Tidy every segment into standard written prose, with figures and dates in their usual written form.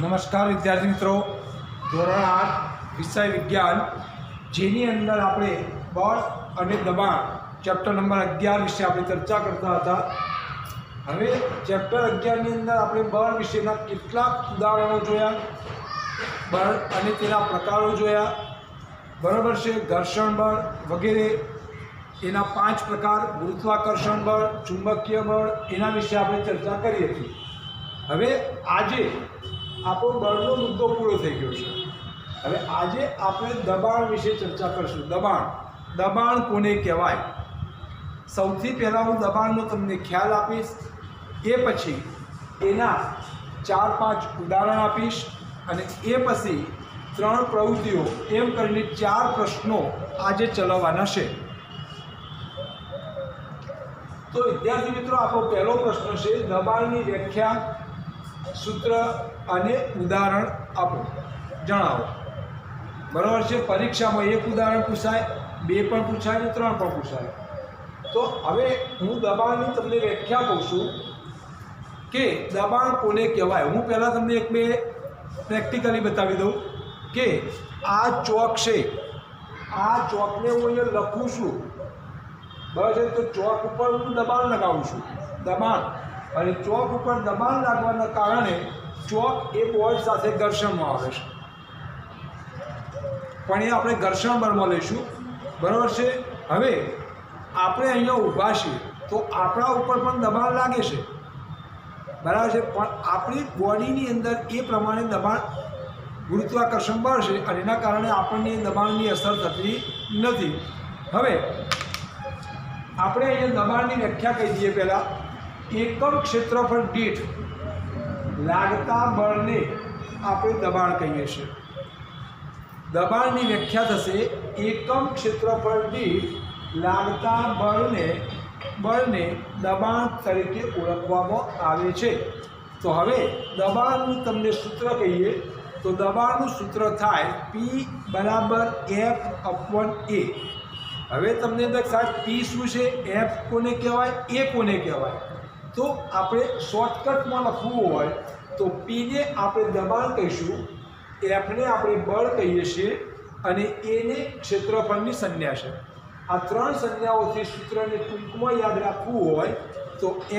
નમસ્કાર વિદ્યાર્થી મિત્રો, ધોરણ 8 વિષય વિજ્ઞાન જેની અંદર આપણે બળ અને દબાણ ચેપ્ટર નંબર 11 વિશે આપણે ચર્ચા કરતા હતા. હવે ચેપ્ટર 11 ની અંદર આપણે બળ વિશેના કેટલાક ઉદાહરણો જોયા, બળ અને તેના પ્રકારો જોયા, બરાબર છે. ઘર્ષણ બળ વગેરે એના 5 પ્રકાર, ગુરુત્વાકર્ષણ બળ, ચુંબકીય બળ, એના વિશે આપણે ચર્ચા કરી હતી. હવે આજે આપણો બળનો મુદ્દો પૂરો થઈ ગયો છે. હવે આજે આપણે દબાણ વિશે ચર્ચા કરીશું. દબાણ કોને કહેવાય? સૌથી પહેલાં હું દબાણનો તમને ખ્યાલ આપીશ, એ પછી એના 4-5 ઉદાહરણ આપીશ અને એ પછી 3 પ્રવૃત્તિઓ એમ કરીને 4 પ્રશ્નો આજે ચલાવવાના છે. તો વિદ્યાર્થી મિત્રો, આપણો પહેલો પ્રશ્ન છે દબાણની વ્યાખ્યા, સૂત્ર અને ઉદાહરણ આપો, જણાવો. બરાબર છે. પરીક્ષામાં 1 ઉદાહરણ પૂછાય, 2 પણ પૂછાય અને 3 પણ પૂછાય. તો હવે હું દબાણની તમને વ્યાખ્યા કહું છું કે દબાણ કોને કહેવાય. હું પહેલાં તમને 1-2 પ્રેક્ટિકલી બતાવી દઉં કે આ ચોક છે, આ ચોકને હું અહીંયા લખું છું, બરાબર છે. તો ચોક ઉપર હું દબાણ લગાવું છું, દબાણ, અને ચોક ઉપર દબાણ લાગવાના કારણે ચોક એ બોર્ડ સાથે ઘર્ષણમાં આવે છે, પણ એ આપણે ઘર્ષણ બળમાં લઈશું, બરાબર છે. હવે આપણે અહીંયા ઊભા છીએ તો આપણા ઉપર પણ દબાણ લાગે છે, બરાબર છે, પણ આપણી બોડીની અંદર એ પ્રમાણે દબાણ ગુરુત્વાકર્ષણ બળ છે અને એના કારણે આપણને દબાણની અસર થતી નથી. હવે આપણે અહીંયા દબાણની વ્યાખ્યા કહી દઈએ. પહેલાં એકમ ક્ષેત્રફળ દીઠ લાગતા બળને આપણે દબાણ કહીએ છીએ. દબાણની વ્યાખ્યા થશે એકમ ક્ષેત્રફળ દીઠ લાગતા બળને દબાણ તરીકે ઓળખવામાં આવે છે. તો હવે દબાણનું તમને સૂત્ર કહીએ તો દબાણનું સૂત્ર થાય P = F/A. હવે તમને સાહેબ P શું છે, F કોને કહેવાય, A કોને કહેવાય? તો આપણે શોર્ટકટમાં લખવું હોય તો Pને આપણે દબાણ કહીશું, Fને આપણે બળ કહીએ છીએ અને Aને ક્ષેત્રફળની સંજ્ઞા છે. આ 3 સંજ્ઞાઓથી સૂત્રને ટૂંકમાં યાદ રાખવું હોય તો P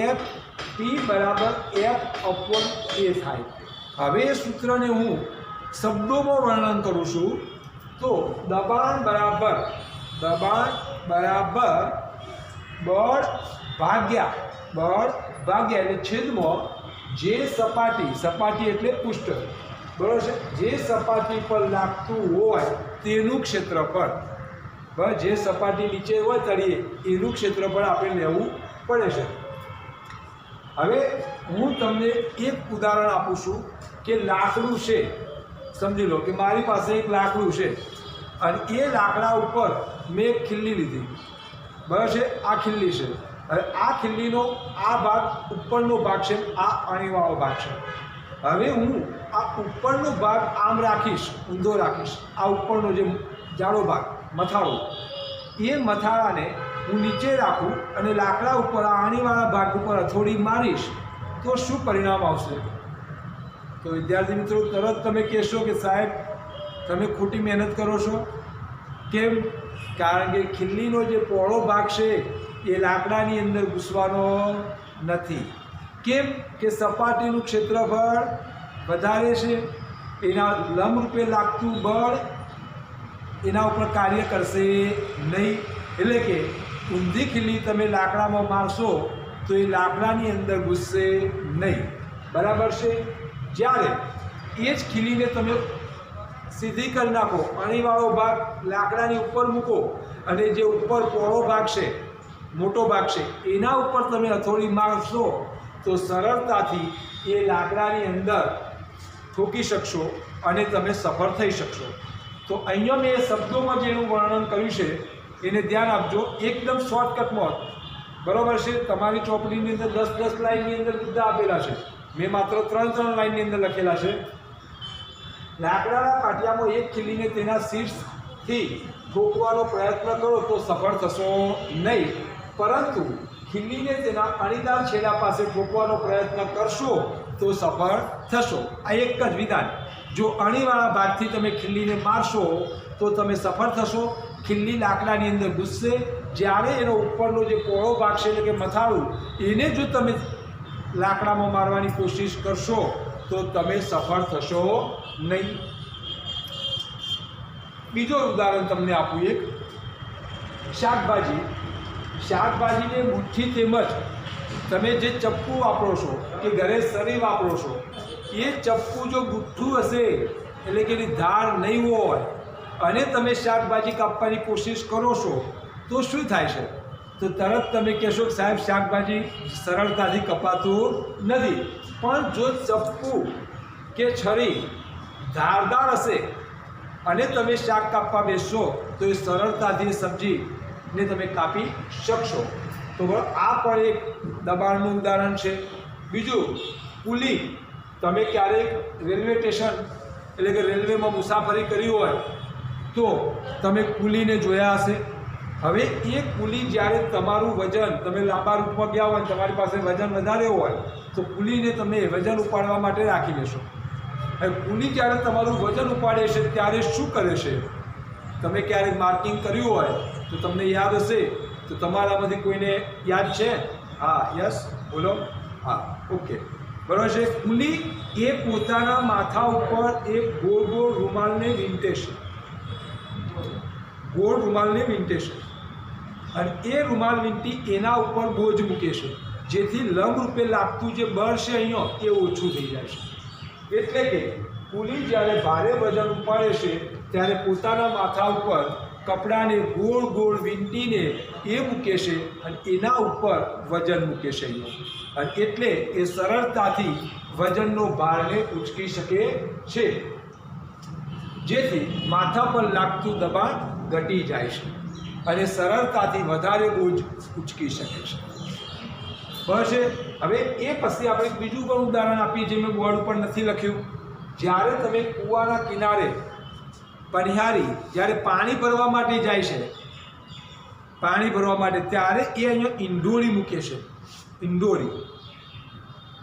= F/A થાય. હવે એ સૂત્રને હું શબ્દોમાં વર્ણન કરું છું તો દબાણ બરાબર બળ ભાગ્યા એટલે છેદમાં જે સપાટી એટલે પૃષ્ઠ, બરાબર છે, જે સપાટી પર લાગતું હોય તેનું ક્ષેત્રફળ, બરાબર, જે સપાટી નીચે હોય તળિયે એનું ક્ષેત્રફળ આપણે લેવું પડે છે. હવે હું તમને એક ઉદાહરણ આપું છું કે લાકડું છે, સમજી લો કે મારી પાસે એક લાકડું છે અને એ લાકડા ઉપર મેં એક ખીલ્લી લીધી, બરાબર છે, આ ખીલ્લી છે. હવે આ ખીલ્લીનો આ ભાગ ઉપરનો ભાગ છે, આ અણીવાળો ભાગ છે. હવે હું આ ઉપરનો ભાગ આમ રાખીશ, ઊંધો રાખીશ, આ ઉપરનો જે જાડો ભાગ મથાળો, એ મથાળાને હું નીચે રાખું અને લાકડા ઉપર આ અણીવાળા ભાગ ઉપર હથોડી મારીશ તો શું પરિણામ આવશે? તો વિદ્યાર્થી મિત્રો, તરત તમે કહેશો કે સાહેબ તમે ખોટી મહેનત કરો છો. કેમ? કારણ કે ખીલ્લીનો જે પહોળો ભાગ છે એ લાકડાની અંદર ઘૂસવાનો નથી. કેમ કે સપાટીનું ક્ષેત્રફળ વધારે છે, એના લંબરૂપે લાગતું બળ એના ઉપર કાર્ય કરશે નહીં. એટલે કે ઊંધી ખીલ્લી તમે લાકડામાં મારશો તો એ લાકડાની અંદર ઘૂસશે નહીં, બરાબર છે. જ્યારે એ જ ખીલ્લીને તમે સીધી કરી નાખો, અણીવાળો ભાગ લાકડાની ઉપર મૂકો અને જે ઉપર પહોળો ભાગ છે, મોટો ભાગ છે, એના ઉપર તમે હથોડી મારશો તો સરળતાથી એ લાકડાની અંદર ઠોકી શકશો અને તમે સફળ થઈ શકશો. તો અહીંયા મેં શબ્દોમાં જેનું વર્ણન કર્યું છે એને ધ્યાન આપજો, એકદમ શોર્ટકટમાં, બરાબર છે. તમારી ચોપડીની અંદર 10 લાઇનની અંદર મુદ્દા આપેલા છે, મેં માત્ર 3 લાઇનની અંદર લખેલા છે. લાકડાના પાટિયામાં એક ખીલ્લીને તેના શીર્ષથી ઠોકવાનો પ્રયત્ન કરો તો સફળ થશો નહીં, પરંતુ ખીલીને તેના અણીદાર છેડા પાસે ઠોકવાનો પ્રયત્ન કરશો તો સફળ થશો. આ એક જ વિધાન. જો અણીવાળા ભાગથી તમે ખીલીને મારશો તો તમે સફળ થશો. ખીલી લાકડાની અંદર ઘૂસશે. જ્યારે એનો ઉપરનો જે પહોળો ભાગ છે એટલે કે મથાળું એને જો તમે લાકડામાં મારવાની કોશિશ કરશો તો તમે સફળ થશો નહીં. બીજો ઉદાહરણ તમને આપું એક. શાકભાજીને મુઠ્ઠી તેમજ તમે જે ચપ્પુ વાપરો છો કે ઘરે સરી વાપરો છો એ ચપ્પુ જો ગુઠ્ઠું હશે એટલે કે એની ધાર નહીં હોય અને તમે શાકભાજી કાપવાની કોશિશ કરો છો તો શું થાય છે? તો તરત તમે કહેશો કે સાહેબ શાકભાજી સરળતાથી કપાતું નથી. પણ જો ચપ્પુ કે છરી ધારદાર હશે અને તમે શાક કાપવા બેસશો તો એ સરળતાથી સબ્જીને તમે કાપી શકશો. તો આ પણ એક દબાણનું ઉદાહરણ છે. બીજું, પુલી. તમે ક્યારેક રેલવે સ્ટેશન એટલે કે રેલવેમાં મુસાફરી કરી હોય તો તમે પુલીને જોયા હશે. હવે એ પુલી જ્યારે તમારું વજન, તમે લાંબા રૂટમાં ગયા હોય તમારી પાસે વજન વધારે હોય તો પુલીને તમે વજન ઉપાડવા માટે રાખી લેશો. હવે પુલી જ્યારે તમારું વજન ઉપાડે છે ત્યારે શું કરે છે? તમે ક્યારેક માર્કિંગ કર્યું હોય તો તમને યાદ હશે. તો તમારામાંથી કોઈને યાદ છે? હા, યસ, બોલો. હા, ઓકે, બરાબર છે. પુલી એ પોતાના માથા ઉપર એક ગોળ ગોળ રૂમાલને વીંટે છે. ગોળ રૂમાલને વીંટે છે અને એ રૂમાલ વીંટી એના ઉપર બોજ મૂકે છે જેથી લંબરૂપે લાગતું જે બળ છે અહીંયા એ ઓછું થઈ જાય છે. એટલે કે પુલી જ્યારે ભારે વજન ઉપાડે છે ત્યારે પોતાના માથા ઉપર કપડાને ગોળ ગોળ વીંટીને એ મૂકે છે અને એના ઉપર વજન મૂકે છે અહીંયા. અને એટલે એ સરળતાથી વજનનો ભારને ઉંચકી શકે છે જેથી માથા પર લાગતું દબાણ ઘટી જાય છે અને સરળતાથી વધારે બોજ ઉંચકી શકે છે. બસ. હવે એ પછી આપણે બીજું પણ ઉદાહરણ આપીએ જે મેં બોર્ડ ઉપર નથી લખ્યું. જ્યારે તમે કૂવાના કિનારે પનિહારી જ્યારે પાણી ભરવા માટે જાય છે, પાણી ભરવા માટે, ત્યારે એ અહીંયા ઈંડોળી મૂકે છે. ઈંડોળી,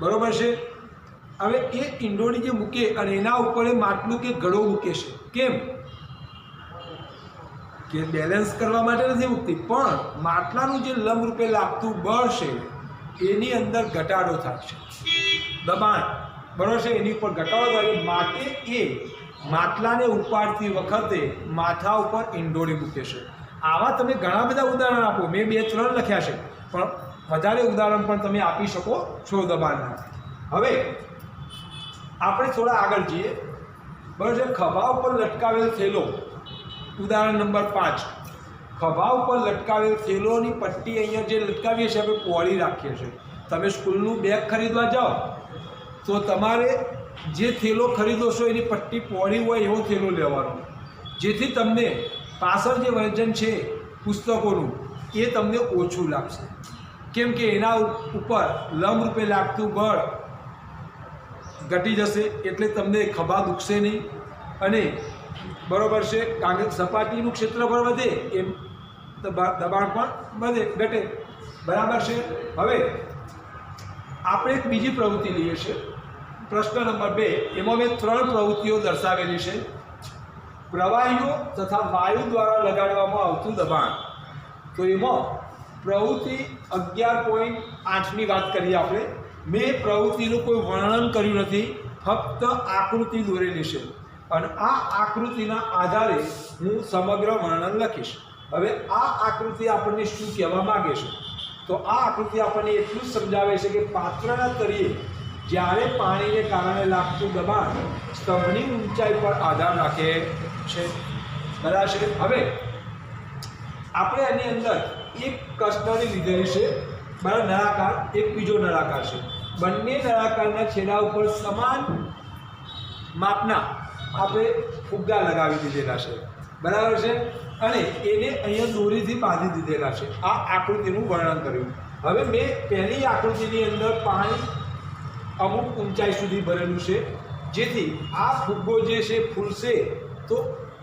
બરોબર છે. હવે એ ઈંડોળી જે મૂકે અને એના ઉપર એ માટલું કે ઘડો મૂકે છે. કેમ કે બેલેન્સ કરવા માટે નથી મૂકતી, પણ માટલાનું જે લંબરૂપે લાગતું બળ છે એની અંદર ઘટાડો થાય છે, દબાણ, બરાબર છે, એની ઉપર ઘટાડો થાય માટે એ માટલાને ઉપાડતી વખતે માથા ઉપર ઈંડોળી મૂકે છે. આવા તમે ઘણા બધા ઉદાહરણ આપો. મેં 2-3 લખ્યા છે પણ વધારે ઉદાહરણ પણ તમે આપી શકો છો દબાણના. હવે આપણે થોડા આગળ જઈએ. બરાબર છે. ખભા ઉપર લટકાવેલ થેલો. ઉદાહરણ નંબર 5. ખભા ઉપર લટકાવેલ થેલોની પટ્ટી અહીંયા જે લટકાવીએ છીએ આપણે પહોળી રાખીએ છીએ. તમે સ્કૂલનું બેગ ખરીદવા જાઓ તો તમારે જે થેલો ખરીદો છો એની પટ્ટી પહોળી હોય એવો થેલો લેવાનો, જેથી તમને પાછળ જે વજન છે પુસ્તકોનું એ તમને ઓછું લાગશે. કેમ કે એના ઉપર લંબરૂપે લાગતું બળ ઘટી જશે એટલે તમને ખભા દુખશે નહીં અને બરાબર છે કાગળ સપાટીનું ક્ષેત્રફળ વધે એમ દબાણ પણ ઘટે. બરાબર છે. હવે આપણે એક બીજી પ્રવૃત્તિ લઈએ છીએ. પ્રશ્ન નંબર 2. એમાં મેં 3 પ્રવૃત્તિઓ દર્શાવેલી છે. પ્રવાહીઓ તથા વાયુ દ્વારા લગાડવામાં આવતું દબાણ. તો એમાં પ્રવૃત્તિ 11.8ની વાત કરીએ આપણે. મેં પ્રવૃત્તિનું કોઈ વર્ણન કર્યું નથી, ફક્ત આકૃતિ દોરેલી છે અને આ આકૃતિના આધારે હું સમગ્ર વર્ણન લખીશ. હવે આ આકૃતિ આપણને શું કહેવા માગે છે? તો આ આકૃતિ આપણને એટલું જ સમજાવે છે કે પાત્રના તળિયે જ્યારે પાણીને કારણે લાગતું દબાણ સ્તંભની ઊંચાઈ પર આધાર રાખે છે. બરાબર છે. હવે આપણે આની અંદર એક કસ્ટડી લીધેલી છે, બરાબર, નળાકાર, એક બીજો નળાકાર છે. બંને નળાકારના છેડા ઉપર સમાન માપના આપણે ફુગ્ગા લગાવી દીધેલા છે. બરાબર છે. અને એને અહીંયા દોરીથી બાંધી દીધેલા છે. આ આકૃતિનું વર્ણન કર્યું. હવે મેં પહેલી આકૃતિની અંદર પાણી અમુક ઊંચાઈ સુધી ભરેલું છે, જેથી આ ફુગ્ગો જે છે ફૂલશે તો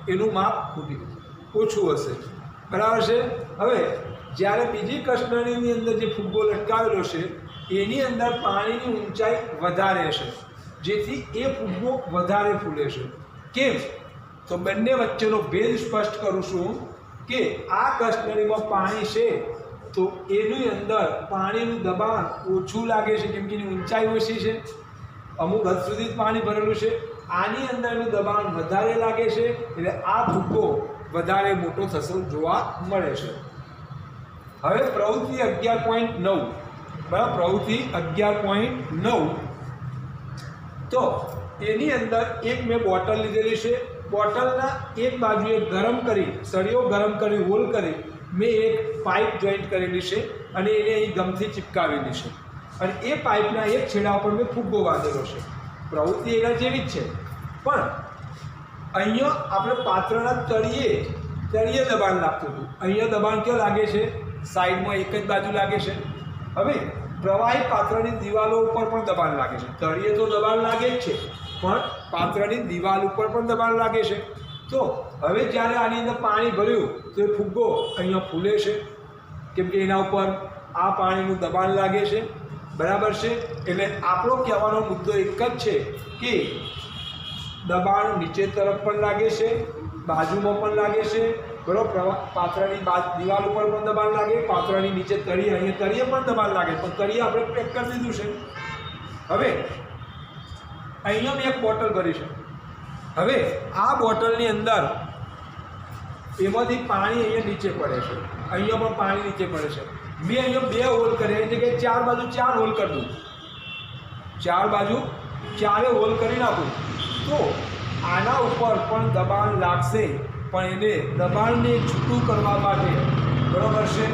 એનું માપ ઓછું હશે. બરાબર છે. હવે જ્યારે બીજી કસનળીની અંદર જે ફુગ્ગો લટકાવેલો છે એની અંદર પાણીની ઊંચાઈ વધારે છે, જેથી એ ફુગ્ગો વધારે ફૂલે છે. કેમ? તો બંને વચ્ચેનો ભેદ સ્પષ્ટ કરું છું કે આ કસનળીમાં પાણી છે તો એની અંદર પાણીનું દબાણ ઓછું લાગે છે, કેમ કે એની ઊંચાઈ ઓછી છે, અમુક હદ સુધી જ પાણી ભરેલું છે. આની અંદરનું દબાણ વધારે લાગે છે એટલે આ ફુગ્ગો વધારે મોટો થતો જોવા મળે છે. હવે પ્રવૃત્તિ 11.9, બરાબર, પ્રવૃત્તિ 11.9. તો એની અંદર એક મેં બોટલ લીધેલી છે. બોટલના એક બાજુએ ગરમ કરી, સળિયો ગરમ કરી, હોલ કરી મેં એક પાઇપ જોઈન્ટ કરેલી છે અને એને અહીં ગમથી ચિપકાવેલી છે અને એ પાઇપના એક છેડા પર મેં ફુગ્ગો બાંધેલો છે. પ્રવૃત્તિ એના જેવી જ છે, પણ અહીંયા આપણે પાત્રના તળિયે દબાણ લાગતું હતું. અહીંયા દબાણ ક્યાં લાગે છે? સાઈડમાં એક જ બાજુ લાગે છે. હવે પ્રવાહી પાત્રની દિવાલો ઉપર પણ દબાણ લાગે છે. તળિયે તો દબાણ લાગે જ છે, પણ પાત્રની દિવાલ ઉપર પણ દબાણ લાગે છે. તો હવે જ્યારે આની અંદર પાણી ભર્યું તો એ ફુગ્ગો અહીંયા ફૂલે છે, કેમ કે એના ઉપર આ પાણીનું દબાણ લાગે છે. બરાબર છે? એટલે આપણો કહેવાનો મુદ્દો એક જ છે કે દબાણ નીચે તરફ પણ લાગે છે, બાજુમાં પણ લાગે છે, બરાબર. પાત્રની દિવાલ ઉપર પણ દબાણ લાગે, પાત્રની નીચે અહીંયા તળિયે પણ દબાણ લાગે, પણ તળિયે આપણે પેક કરી દીધું છે. હવે અહીંયા મેં એક બોટલ ભરી છે. હવે આ બોટલની અંદર એમાંથી પાણી અહીંયા નીચે પડે છે, અહીંયા પણ પાણી નીચે પડે છે. મેં અહીંયા 2 હોલ કર્યા, એ જગ્યાએ 4 બાજુ 4 હોલ કરી દઉં, 4 બાજુ 4 હોલ કરી નાખું તો આના ઉપર પણ દબાણ લાગશે, પણ એને દબાણને છૂટું કરવા માટે, બરાબર છે,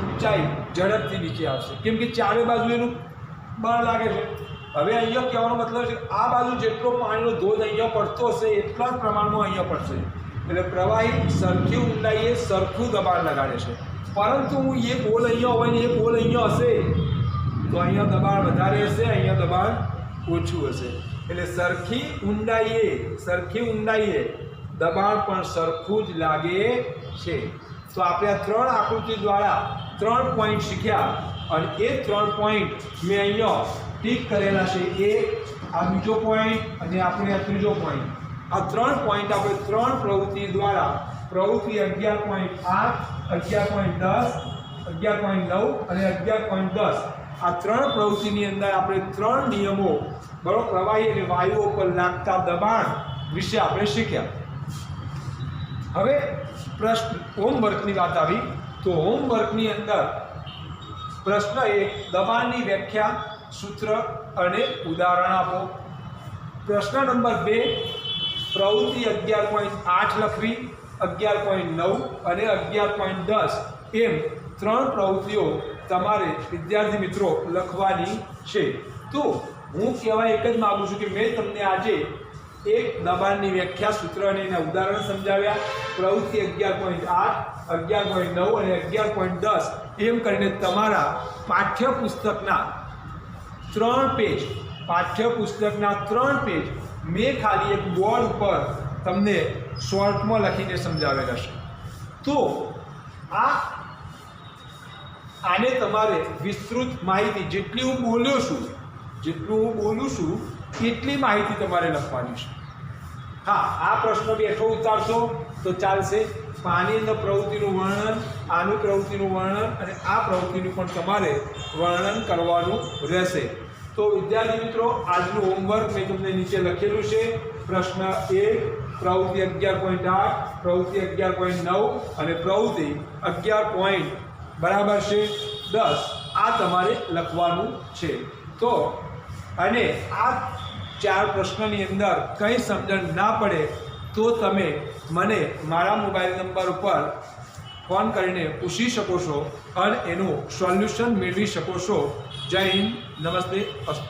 ઊંચાઈ ઝડપથી નીચે આવશે, કેમ કે 4 બાજુ એનું બળ લાગે છે. હવે અહીંયા કહેવાનો મતલબ છે આ બાજુ જેટલો પાણીનો ધોધ અહીંયા પડતો હશે એટલા જ પ્રમાણમાં અહીંયા પડશે. એટલે પ્રવાહી સરખી ઊંડાઈએ સરખું દબાણ લગાડે છે. પરંતુ હું એક હોલ અહીંયા હોય ને એક હોલ અહીંયા હશે તો અહીંયા દબાણ વધારે હશે, અહીંયા દબાણ ઓછું હશે. એટલે સરખી ઊંડાઈએ દબાણ પણ સરખું જ લાગે છે. તો આપણે આ 3 આકૃતિ દ્વારા 3 પોઈન્ટ શીખ્યા અને એ 3 પોઈન્ટ મેં અહીંયા ટીક કરેલા છે. એક આ બીજો પોઈન્ટ અને આપણે આ ત્રીજો પોઈન્ટ. આ 3 પોઈન્ટ આપણે 3 પ્રવૃત્તિ દ્વારા, પ્રવૃત્તિ 11.8, 11.10, 11.9 અને 11.10, આ 3 પ્રવૃત્તિની અંદર આપણે 3 નિયમો, બરાબર, પ્રવાહી અને વાયુઓ પર લાગતા દબાણ વિશે આપણે શીખ્યા. હવે પ્રશ્ન હોમવર્કની વાત આવી તો હોમવર્કની અંદર પ્રશ્ન 1, દબાણની વ્યાખ્યા, સૂત્ર અને ઉદાહરણ આપો. પ્રશ્ન નંબર 2, પ્રવૃત્તિ 11.8 લખવી, 11.9 અને 11.10 એમ 3 પ્રવૃત્તિઓ તમારે વિદ્યાર્થી મિત્રો લખવાની છે. તો હું કહેવા એક જ માગું છું કે મેં તમને આજે એક દબાણની વ્યાખ્યા, સૂત્ર અને એના ઉદાહરણ સમજાવ્યા. પ્રવૃત્તિ 11.8, 11.9 અને 11.10 એમ કરીને તમારા પાઠ્યપુસ્તકના 3 પેજ, મેં ખાલી એક બોર્ડ ઉપર તમને શોર્ટમાં લખીને સમજાવેલા છે. તો આને તમારે વિસ્તૃત માહિતી, જેટલી હું બોલું છું એટલી માહિતી તમારે લખવાની છે. હા, આ પ્રશ્ન બેઠો ઉતારશો તો ચાલશે. પાણી અંદર પ્રવૃત્તિનું વર્ણન, આનું પ્રવૃત્તિનું વર્ણન અને આ પ્રવૃત્તિનું પણ તમારે વર્ણન કરવાનું રહેશે. તો વિદ્યાર્થી મિત્રો, આજનું હોમવર્ક મેં તમને નીચે લખેલું છે. પ્રશ્ન 1, પ્રવૃત્તિ 11.8, પ્રવૃત્તિ 11.9 અને પ્રવૃત્તિ 11. બરાબર છે 10 આ તમારે લખવાનું છે. તો અને આ 4 પ્રશ્નની અંદર કંઈ સમજણ ના પડે તો તમે મને મારા મોબાઈલ નંબર ઉપર ફોન કરીને પૂછી શકો છો અને એનું સોલ્યુશન મેળવી શકો છો. જય હિન્દ, નમસ્તે, અસ્તુ.